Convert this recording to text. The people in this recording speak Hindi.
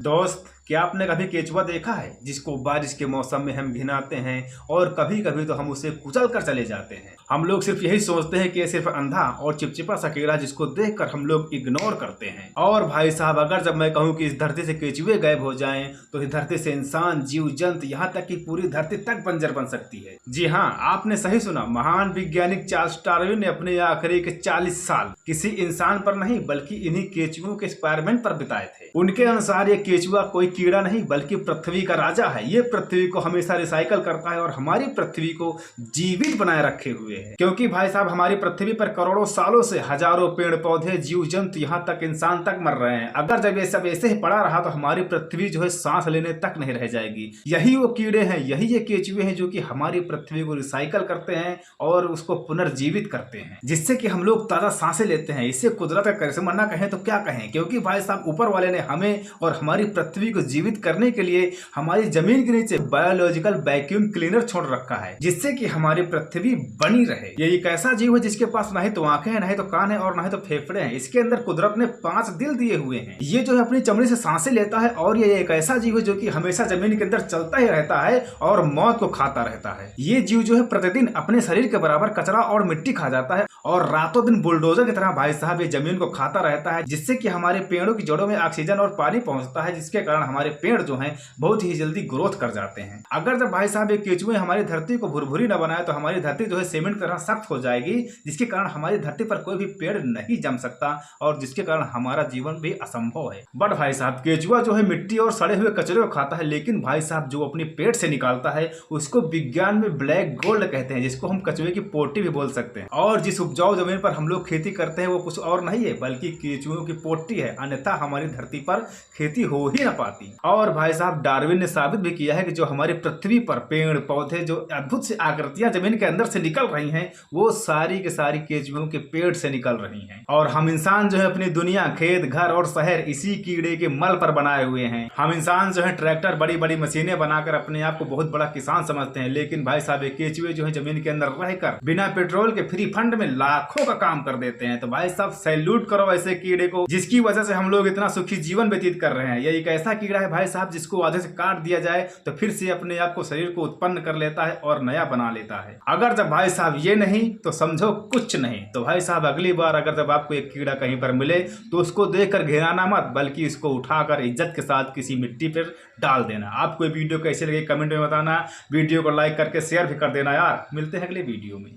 दोस्त, क्या आपने कभी केचुआ देखा है जिसको बारिश के मौसम में हम घिनाते हैं और कभी कभी तो हम उसे कुचल कर चले जाते हैं। हम लोग सिर्फ यही सोचते हैं कि ये सिर्फ अंधा और चिपचिपा सा कीड़ा जिसको देखकर हम लोग इग्नोर करते हैं। और भाई साहब, अगर जब मैं कहूँ कि इस धरती से केचुए गायब हो जाएं तो इस धरती से इंसान, जीव जंतु, यहाँ तक कि पूरी धरती तक बंजर बन सकती है। जी हाँ, आपने सही सुना। महान वैज्ञानिक चार्ल्स डार्विन ने अपने आखिरी के 40 साल किसी इंसान पर नहीं बल्कि इन्हीं केचुओं के एक्सपेरिमेंट पर बिताए थे। उनके अनुसार ये केचुआ कोई कीड़ा नहीं बल्कि पृथ्वी का राजा है। ये पृथ्वी को हमेशा रिसाइकल करता है और हमारी पृथ्वी को जीवित बनाए रखे हुए है। क्योंकि भाई साहब, हमारी पृथ्वी पर करोड़ों सालों से हजारों पेड़ पौधे, जीव जंतु, यहाँ तक इंसान तक मर रहे हैं। अगर जब ये सब ऐसे ही पड़ा रहा तो हमारी पृथ्वी जो है सांस लेने तक नहीं रह जाएगी। यही वो कीड़े हैं, यही ये केचुए हैं जो कि हमारी पृथ्वी को रिसाइकल करते हैं और उसको पुनर्जीवित करते हैं, जिससे कि हम लोग ताजा सांसें लेते हैं। इसे कुदरत का करिश्मा ना कहें तो क्या कहें, क्योंकि भाई साहब ऊपर वाले ने हमें और हमारी पृथ्वी को जीवित करने के लिए हमारी जमीन के नीचे बायोलॉजिकल वैक्यूम क्लीनर छोड़ रखा है, जिससे कि हमारी पृथ्वी बनी रहे। ये एक ऐसा जीव है जिसके पास ना ही तो आंखें हैं, ना ही तो कान है और ना ही तो फेफड़े हैं। इसके अंदर कुदरत ने 5 दिल दिए हुए हैं। ये जो है अपनी चमड़ी से सांसें लेता है और ये एक ऐसा जीव है जो कि हमेशा जमीन के अंदर चलता ही रहता है और मौत को खाता रहता है। ये जीव जो है प्रतिदिन अपने शरीर के बराबर कचरा और मिट्टी खा जाता है और रातों दिन बुलडोजर की तरह भाई साहब ये जमीन को खाता रहता है, जिससे कि हमारे पेड़ों की जड़ों में ऑक्सीजन और पानी पहुंचता है, जिसके कारण हमारे पेड़ जो हैं बहुत ही जल्दी ग्रोथ कर जाते हैं। अगर जब भाई साहब ये केचुए हमारी धरती को भुरभुरी न बनाए तो हमारी धरती जो है सीमेंट की तरह सख्त हो जाएगी, जिसके कारण हमारी धरती पर कोई भी पेड़ नहीं जम सकता और जिसके कारण हमारा जीवन भी असंभव है। बट भाई साहब, केचुआ जो है मिट्टी और सड़े हुए कचरे को खाता है, लेकिन भाई साहब जो अपने पेट से निकालता है उसको विज्ञान में ब्लैक गोल्ड कहते हैं, जिसको हम कचुए की पोटी भी बोल सकते हैं। और जिस उपजाऊ जमीन पर हम लोग खेती करते हैं वो कुछ और नहीं है बल्कि केचुओं की पोटी है, अन्यथा हमारी धरती पर खेती हो ही ना पाती। और भाई साहब, डार्विन ने साबित भी किया है कि जो हमारी पृथ्वी पर पेड़ पौधे, जो अद्भुत सी आकृतियां जमीन के अंदर से निकल रही हैं, वो सारी के सारी केचुओं के पेट से निकल रही हैं। और हम इंसान जो है अपनी दुनिया, खेत, घर और शहर इसी कीड़े के मल पर बनाए हुए हैं। हम इंसान जो है ट्रैक्टर, बड़ी बड़ी मशीनें बनाकर अपने आप को बहुत बड़ा किसान समझते हैं, लेकिन भाई साहब केचुए जो है जमीन के अंदर रहकर बिना पेट्रोल के फ्री फंड में लाखों का काम कर देते हैं। तो भाई साहब सैल्यूट करो ऐसे कीड़े को, जिसकी वजह से हम लोग इतना सुखी जीवन व्यतीत कर रहे हैं। ये एक ऐसा कीड़ा है भाई साहब जिसको आधे से काट दिया जाए तो फिर से अपने आप को, शरीर को उत्पन्न कर लेता है और नया बना लेता है। अगर जब भाई साहब ये नहीं तो समझो कुछ नहीं। तो भाई साहब अगली बार अगर जब आपको एक कीड़ा कहीं पर मिले तो उसको देखकर घिनाना मत, बल्कि इसको उठाकर इज्जत के साथ किसी मिट्टी पर डाल देना। आपको ये वीडियो कैसे लगे कमेंट में बताना। वीडियो को लाइक करके शेयर भी कर देना यार। मिलते हैं अगले वीडियो में।